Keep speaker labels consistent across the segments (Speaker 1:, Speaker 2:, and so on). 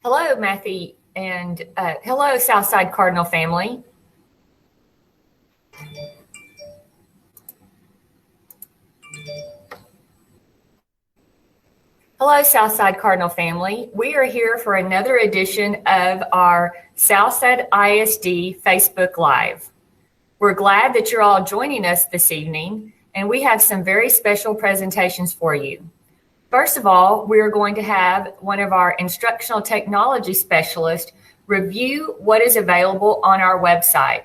Speaker 1: Hello, Matthew, and hello, Southside Cardinal family. Hello, Southside Cardinal family. We are here for another edition of our Southside ISD Facebook Live. We're glad that you're all joining us this evening, and we have some very special presentations for you. First of all, we are going to have one of our instructional technology specialists review what is available on our website.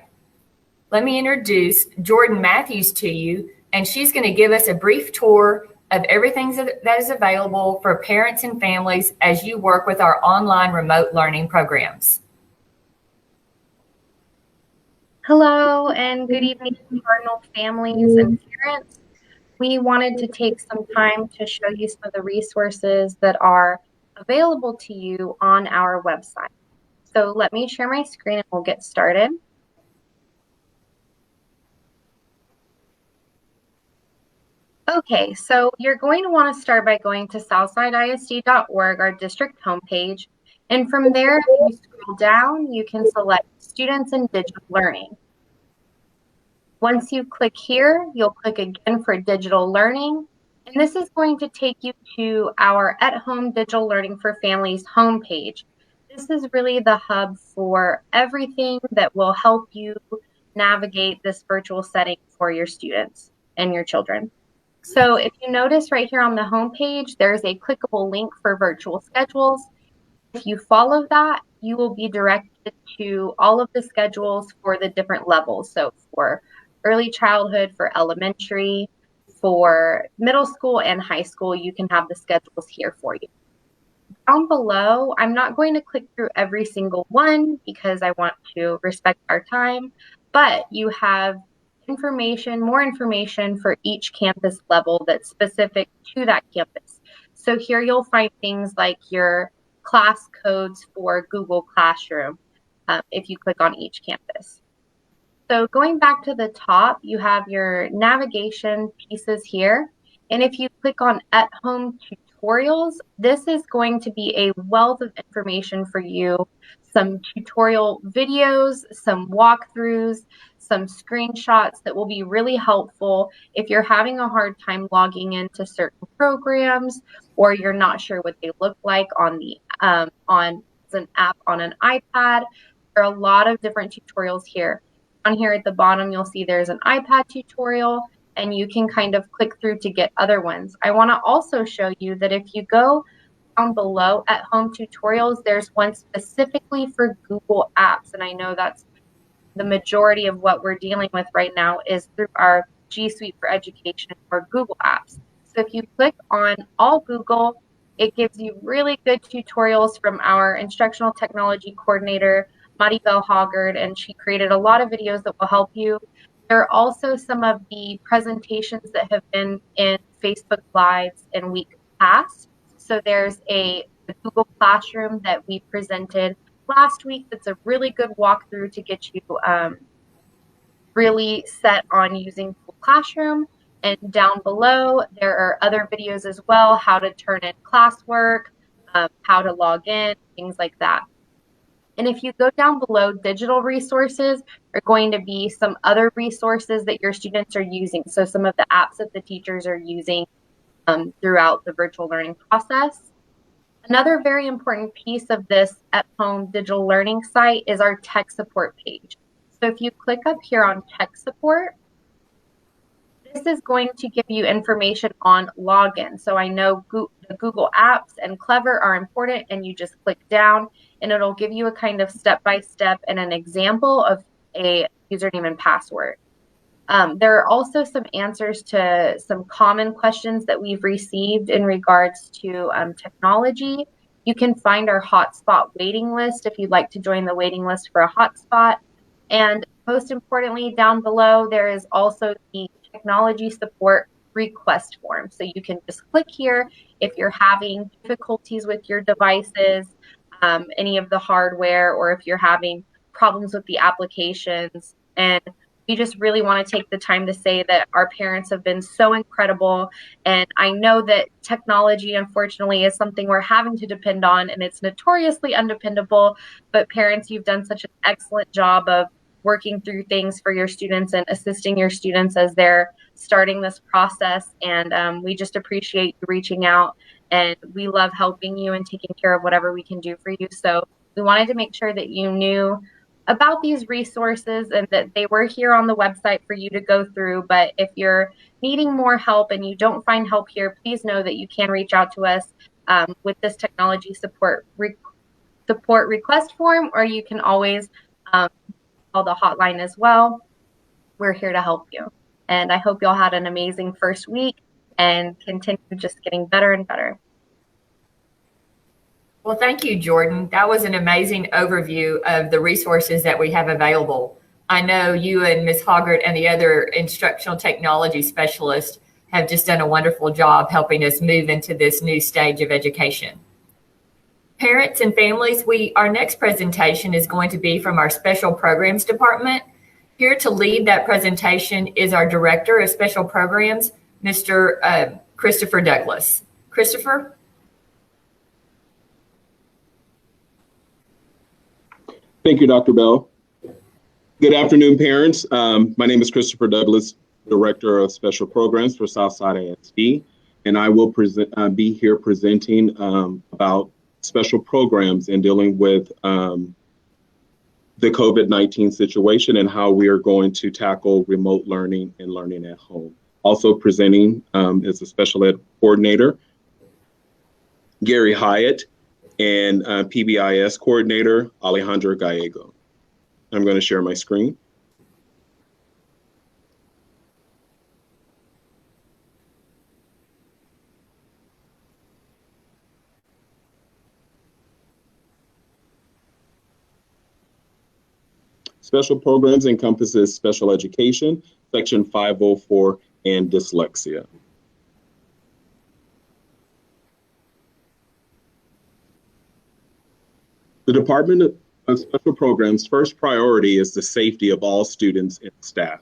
Speaker 1: Let me introduce Jordan Matthews to you, and she's going to give us a brief tour of everything that is available for parents and families as you work with our online remote learning programs.
Speaker 2: Hello and good evening, Cardinal families and parents. We wanted to take some time to show you some of the resources that are available to you on our website. So let me share my screen and we'll get started. Okay, so you're going to want to start by going to southsideisd.org, our district homepage. And from there, if you scroll down, you can select Students in Digital Learning. Once you click here, you'll click again for Digital Learning. And this is going to take you to our At-Home Digital Learning for Families homepage. This is really the hub for everything that will help you navigate this virtual setting for your students and your children. So if you notice right here on the homepage, there's a clickable link for virtual schedules. If you follow that, you will be directed to all of the schedules for the different levels. So for early childhood, for elementary, for middle school and high school, you can have the schedules here for you. Down below, I'm not going to click through every single one because I want to respect our time, but you have more information for each campus level that's specific to that campus. So here you'll find things like your class codes for Google Classroom if you click on each campus. So going back to the top, you have your navigation pieces here. And if you click on at-home tutorials, this is going to be a wealth of information for you. Some tutorial videos, some walkthroughs, some screenshots that will be really helpful if you're having a hard time logging into certain programs or you're not sure what they look like on an app on an iPad. There are a lot of different tutorials here. On here at the bottom, you'll see there's an iPad tutorial, and you can kind of click through to get other ones. I want to also show you that if you go down below at home tutorials, there's one specifically for Google Apps, and I know that's the majority of what we're dealing with right now is through our G Suite for Education or Google Apps. So if you click on All Google, it gives you really good tutorials from our instructional technology coordinator, Maribel Hoggard, and she created a lot of videos that will help you. There are also some of the presentations that have been in Facebook Lives in week past. So there's a Google Classroom that we presented last week that's a really good walkthrough to get you really set on using Google Classroom. And down below, there are other videos as well, how to turn in classwork, how to log in, things like that. And if you go down below, digital resources are going to be some other resources that your students are using. So some of the apps that the teachers are using throughout the virtual learning process. Another very important piece of this at-home digital learning site is our tech support page. So if you click up here on tech support, this is going to give you information on login. So I know the Google Apps and Clever are important, and you just click down and it'll give you a kind of step-by-step and an example of a username and password. There are also some answers to some common questions that we've received in regards to technology. You can find our hotspot waiting list if you'd like to join the waiting list for a hotspot. And most importantly, down below, there is also the technology support request form. So you can just click here if you're having difficulties with your devices, any of the hardware, or if you're having problems with the applications. And we just really want to take the time to say that our parents have been so incredible. And I know that technology, unfortunately, is something we're having to depend on, and it's notoriously undependable. But parents, you've done such an excellent job of working through things for your students and assisting your students as they're starting this process. And we just appreciate you reaching out, and we love helping you and taking care of whatever we can do for you. So we wanted to make sure that you knew about these resources and that they were here on the website for you to go through. But if you're needing more help and you don't find help here, please know that you can reach out to us with this technology support request form, or you can always call the hotline as well. We're here to help you. And I hope y'all had an amazing first week and continue just getting better and better.
Speaker 1: Well, thank you, Jordan. That was an amazing overview of the resources that we have available. I know you and Ms. Hoggart and the other instructional technology specialists have just done a wonderful job helping us move into this new stage of education. Parents and families, our next presentation is going to be from our Special Programs Department. Here to lead that presentation is our Director of Special Programs, Mr. Christopher Douglas. Christopher?
Speaker 3: Thank you, Dr. Bell. Good afternoon, parents. My name is Christopher Douglas, Director of Special Programs for Southside ISD, and I will be here presenting about special programs and dealing with the COVID-19 situation and how we are going to tackle remote learning and learning at home. Also presenting is a special ed coordinator, Gary Hyatt, and PBIS coordinator, Alejandro Gallego. I'm going to share my screen. Special programs encompasses special education, Section 504, and dyslexia. The Department of Special Programs' first priority is the safety of all students and staff.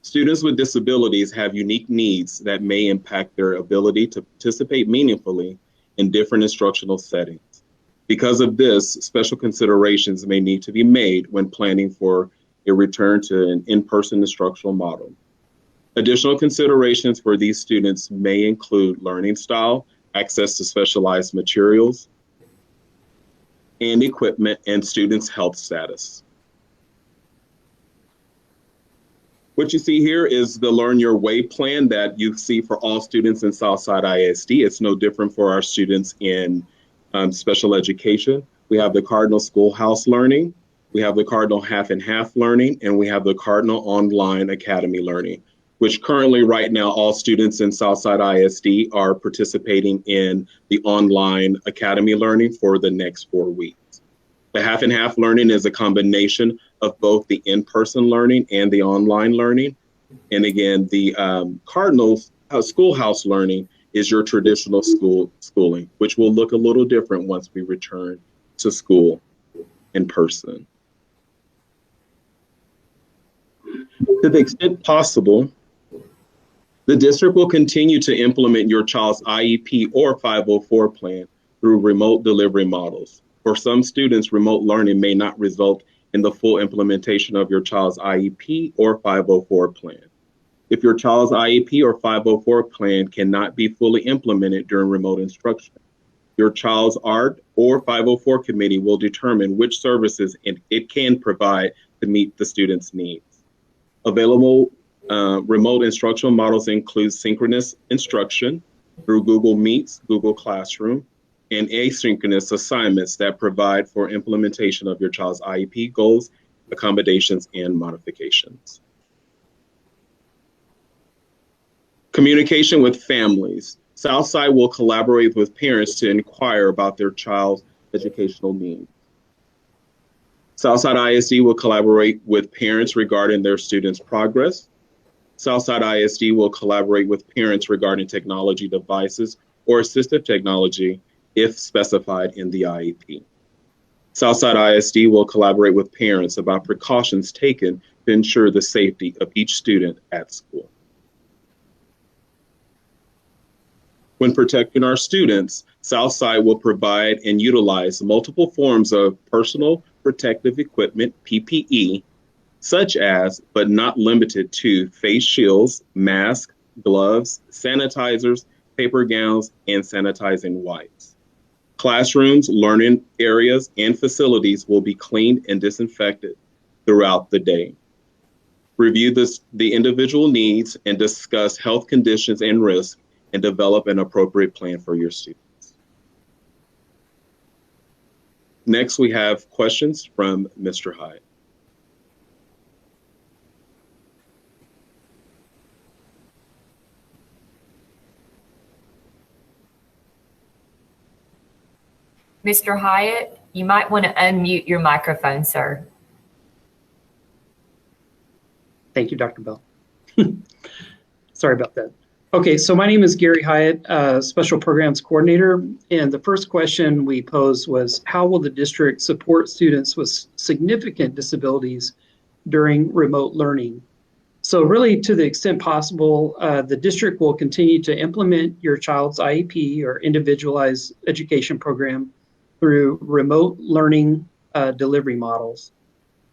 Speaker 3: Students with disabilities have unique needs that may impact their ability to participate meaningfully in different instructional settings. Because of this, special considerations may need to be made when planning for a return to an in-person instructional model. Additional considerations for these students may include learning style, access to specialized materials and equipment, and students' health status. What you see here is the Learn Your Way plan that you see for all students in Southside ISD. It's no different for our students in special education. We have the Cardinal Schoolhouse Learning, we have the Cardinal Half and Half Learning, and we have the Cardinal Online Academy Learning, which currently right now all students in Southside ISD are participating in the Online Academy Learning for the next 4 weeks. The Half and Half Learning is a combination of both the in-person learning and the online learning. And again, the Cardinal Schoolhouse Learning is your traditional schooling, which will look a little different once we return to school in person. To the extent possible, the district will continue to implement your child's IEP or 504 plan through remote delivery models. For some students, remote learning may not result in the full implementation of your child's IEP or 504 plan. If your child's IEP or 504 plan cannot be fully implemented during remote instruction, your child's ART or 504 committee will determine which services it can provide to meet the student's needs. Available remote instructional models include synchronous instruction through Google Meets, Google Classroom, and asynchronous assignments that provide for implementation of your child's IEP goals, accommodations, and modifications. Communication with families. Southside will collaborate with parents to inquire about their child's educational needs. Southside ISD will collaborate with parents regarding their students' progress. Southside ISD will collaborate with parents regarding technology devices or assistive technology if specified in the IEP. Southside ISD will collaborate with parents about precautions taken to ensure the safety of each student at school. When protecting our students, Southside will provide and utilize multiple forms of personal protective equipment, PPE, such as, but not limited to, face shields, masks, gloves, sanitizers, paper gowns, and sanitizing wipes. Classrooms, learning areas, and facilities will be cleaned and disinfected throughout the day. Review the individual needs and discuss health conditions and risks, and develop an appropriate plan for your students. Next, we have questions from Mr. Hyatt.
Speaker 1: Mr. Hyatt, you might want to unmute your microphone, sir.
Speaker 4: Thank you, Dr. Bell. Sorry about that. Okay, so my name is Gary Hyatt, Special Programs Coordinator, and the first question we posed was, how will the district support students with significant disabilities during remote learning? So really, to the extent possible, the district will continue to implement your child's IEP or individualized education program through remote learning delivery models.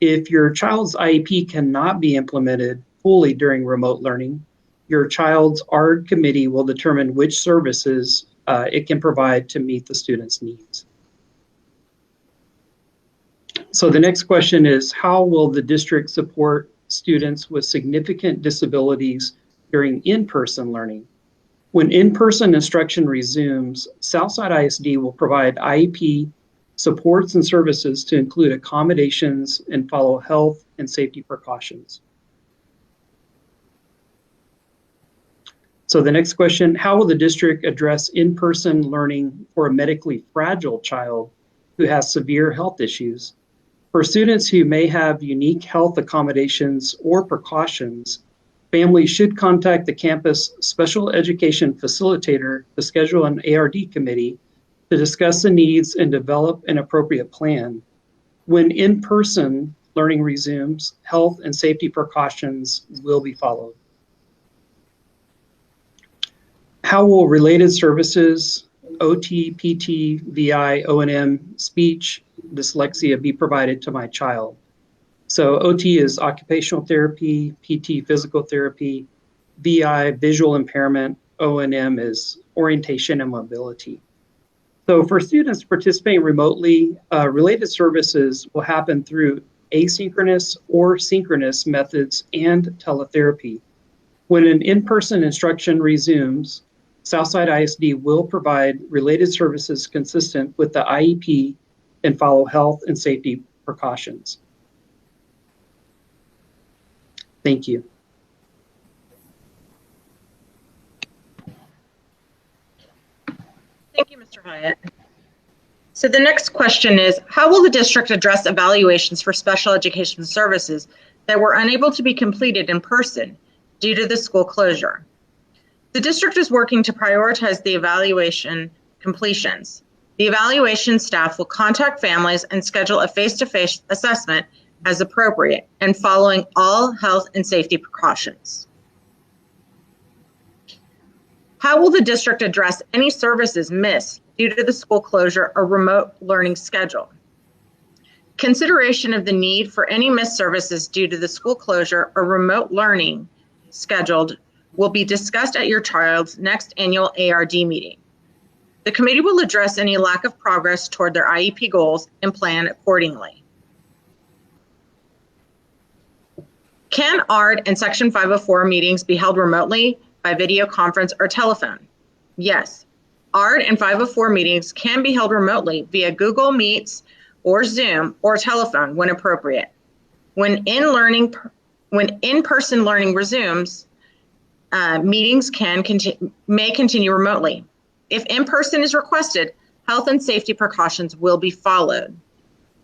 Speaker 4: If your child's IEP cannot be implemented fully during remote learning, your child's ARD committee will determine which services it can provide to meet the student's needs. So the next question is, how will the district support students with significant disabilities during in-person learning? When in-person instruction resumes, Southside ISD will provide IEP supports and services to include accommodations and follow health and safety precautions. So the next question, how will the district address in-person learning for a medically fragile child who has severe health issues? For students who may have unique health accommodations or precautions, families should contact the campus special education facilitator to schedule an ARD committee to discuss the needs and develop an appropriate plan. When in-person learning resumes, health and safety precautions will be followed. How will related services, OT, PT, VI, O&M, speech, dyslexia be provided to my child? So OT is occupational therapy, PT, physical therapy, VI, visual impairment, O&M is orientation and mobility. So for students participating remotely, related services will happen through asynchronous or synchronous methods and teletherapy. When an in-person instruction resumes, Southside ISD will provide related services consistent with the IEP and follow health and safety precautions. Thank you.
Speaker 2: Thank you, Mr. Hyatt. So the next question is, how will the district address evaluations for special education services that were unable to be completed in person due to the school closure? The district is working to prioritize the evaluation completions. The evaluation staff will contact families and schedule a face-to-face assessment as appropriate and following all health and safety precautions. How will the district address any services missed due to the school closure or remote learning schedule? Consideration of the need for any missed services due to the school closure or remote learning scheduled will be discussed at your child's next annual ARD meeting. The committee will address any lack of progress toward their IEP goals and plan accordingly. Can ARD and Section 504 meetings be held remotely by video conference or telephone? Yes, ARD and 504 meetings can be held remotely via Google Meets or Zoom or telephone when appropriate. When in-person learning resumes, meetings may continue remotely. If in-person is requested, health and safety precautions will be followed.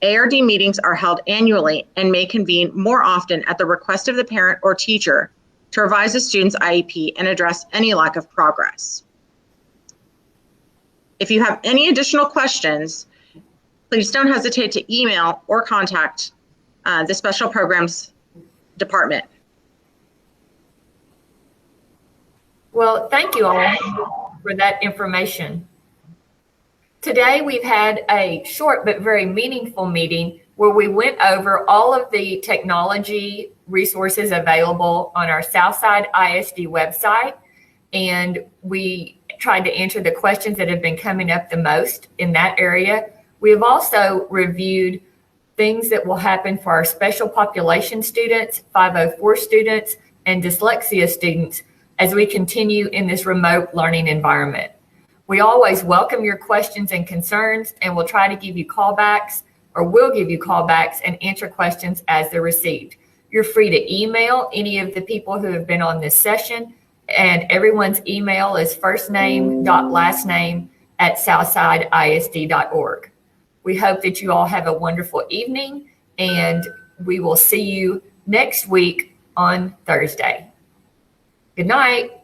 Speaker 2: ARD meetings are held annually and may convene more often at the request of the parent or teacher to revise a student's IEP and address any lack of progress. If you have any additional questions, please don't hesitate to email or contact the special programs department.
Speaker 1: Well, thank you all for that information. Today, we've had a short but very meaningful meeting where we went over all of the technology resources available on our Southside ISD website, and we tried to answer the questions that have been coming up the most in that area. We have also reviewed things that will happen for our special population students, 504 students, and dyslexia students as we continue in this remote learning environment. We always welcome your questions and concerns, and we'll try to give you callbacks, or we'll give you callbacks and answer questions as they're received. You're free to email any of the people who have been on this session, and everyone's email is firstname.lastname@southsideisd.org. We hope that you all have a wonderful evening, and we will see you next week on Thursday. Good night.